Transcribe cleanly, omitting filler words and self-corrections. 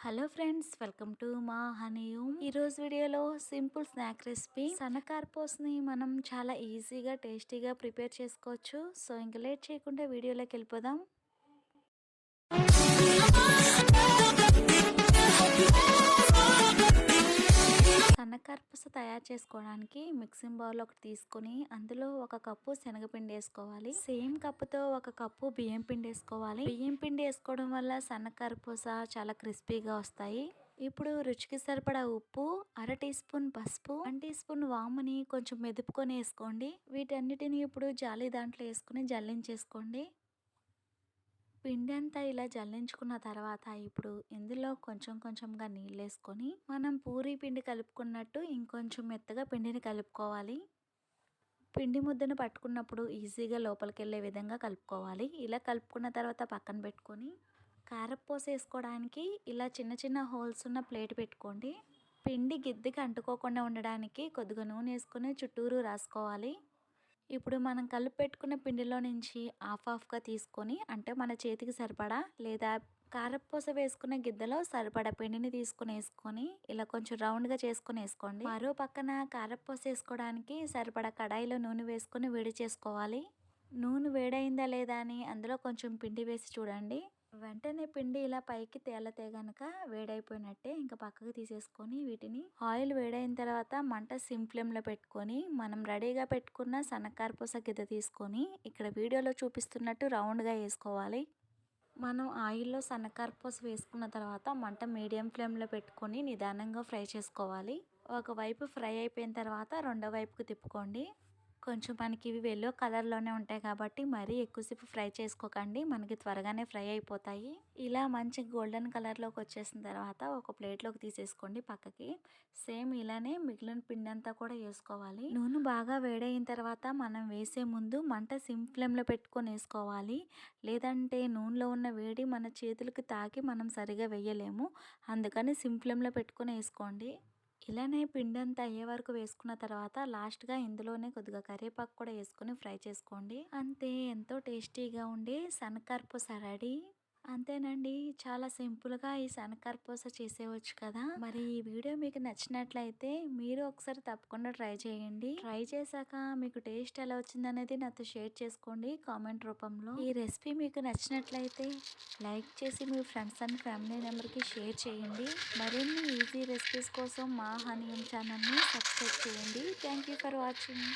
Hello friends, welcome to మా హనీయూమ్. ఈరోజు వీడియోలో సింపుల్ స్నాక్ రెసిపీ సన్నకార్పోస్ని మనం చాలా ఈజీగా టేస్టీగా ప్రిపేర్ చేసుకోవచ్చు. సో ఇంకా లేట్ చేయకుండా వీడియోలోకి వెళ్ళిపోదాం. సన్నకార్పూస తయారు చేసుకోవడానికి మిక్సింగ్ బౌల్ ఒకటి తీసుకొని అందులో ఒక కప్పు శనగపిండి వేసుకోవాలి. సేమ్ కప్పుతో ఒక కప్పు బియ్యం పిండి వేసుకోవాలి. బియ్యం పిండి వేసుకోవడం వల్ల సన్నకార్పూస చాలా క్రిస్పీగా వస్తాయి. ఇప్పుడు రుచికి సరిపడా ఉప్పు, అర టీ స్పూన్ పసుపు, 1 టీ స్పూన్ వాముని కొంచెం మెదుపుకొని వేసుకోండి. వీటన్నిటిని ఇప్పుడు జాలి దాంట్లో వేసుకుని జల్లించేసుకోండి. పిండి అంతా ఇలా జల్లించుకున్న తర్వాత ఇప్పుడు ఇందులో కొంచెం కొంచెంగా నీళ్ళు వేసుకొని మనం పూరీ పిండి కలుపుకున్నట్టు ఇంకొంచెం మెత్తగా పిండిని కలుపుకోవాలి. పిండి ముద్దను పట్టుకున్నప్పుడు ఈజీగా లోపలికి వెళ్ళే విధంగా కలుపుకోవాలి. ఇలా కలుపుకున్న తర్వాత పక్కన పెట్టుకొని కారపూస వేసుకోవడానికి ఇలా చిన్న చిన్న హోల్స్ ఉన్న ప్లేట్ పెట్టుకోండి. పిండి గిద్దకి అంటుకోకుండా ఉండడానికి కొద్దిగా నూనె వేసుకొని చుట్టూరు రాసుకోవాలి. ఇప్పుడు మనం కలిపి పెట్టుకున్న పిండిలో నుంచి హాఫ్గా తీసుకొని, అంటే మన చేతికి సరిపడా లేదా కారపూస వేసుకునే గిద్దలో సరిపడా పిండిని తీసుకుని వేసుకొని ఇలా కొంచెం రౌండ్గా చేసుకొని వేసుకోండి. మరో పక్కన కారపూస వేసుకోవడానికి సరిపడా కడాయిలో నూనె వేసుకొని వేడి చేసుకోవాలి. నూనె వేడైందా లేదా అని అందులో కొంచెం పిండి వేసి చూడండి. వెంటనే పిండి ఇలా పైకి తేలితే గనక వేడైపోయినట్టే. ఇంకా పక్కకు తీసేసుకొని వీటిని ఆయిల్ వేడైన తర్వాత మంట సిమ్ ఫ్లేమ్లో పెట్టుకొని మనం రెడీగా పెట్టుకున్న సన్నకారపూస గిద్ద తీసుకొని ఇక్కడ వీడియోలో చూపిస్తున్నట్టు రౌండ్గా వేసుకోవాలి. మనం ఆయిల్లో సన్నకారపూస వేసుకున్న తర్వాత మంట మీడియం ఫ్లేమ్లో పెట్టుకొని నిదానంగా ఫ్రై చేసుకోవాలి. ఒకవైపు ఫ్రై అయిపోయిన తర్వాత రెండో వైపుకు తిప్పుకోండి. కొంచెం మనకి ఇవి ఎల్లో కలర్లోనే ఉంటాయి కాబట్టి మరీ ఎక్కువసేపు ఫ్రై చేసుకోకండి, మనకి త్వరగానే ఫ్రై అయిపోతాయి. ఇలా మంచి గోల్డెన్ కలర్లోకి వచ్చేసిన తర్వాత ఒక ప్లేట్లోకి తీసేసుకోండి పక్కకి. సేమ్ ఇలానే మిగిలిన పిండి అంతా కూడా వేసుకోవాలి. నూనె బాగా వేడైన తర్వాత మనం వేసే ముందు మంట సిమ్ ఫ్లేమ్లో పెట్టుకొని వేసుకోవాలి. లేదంటే నూనెలో ఉన్న వేడి మన చేతులకు తాకి మనం సరిగా వేయలేము. అందుకని సిమ్ ఫ్లేమ్లో పెట్టుకొని వేసుకోండి. ఇలానే పిండి అంతా అయ్యే వరకు వేసుకున్న తర్వాత లాస్ట్గా ఇందులోనే కొద్దిగా కరివేపాకు కూడా వేసుకొని ఫ్రై చేసుకోండి. అంతే, ఎంతో టేస్టీగా ఉండే సన్నకారపూస రెడీ. అంతేనండి, చాలా సింపుల్గా ఈ సన్నకారపూస చేసేవచ్చు కదా. మరి ఈ వీడియో మీకు నచ్చినట్లయితే మీరు ఒకసారి తప్పకుండా ట్రై చేయండి. ట్రై చేశాక మీకు టేస్ట్ ఎలా వచ్చింది అనేది నాతో షేర్ చేసుకోండి కామెంట్ రూపంలో. ఈ రెసిపీ మీకు నచ్చినట్లయితే లైక్ చేసి మీ ఫ్రెండ్స్ అండ్ ఫ్యామిలీ మెంబర్కి షేర్ చేయండి. మరిన్ని ఈజీ రెసిపీస్ కోసం మా హనీయం ఛానల్ని సబ్స్క్రైబ్ చేయండి. Thank you for watching.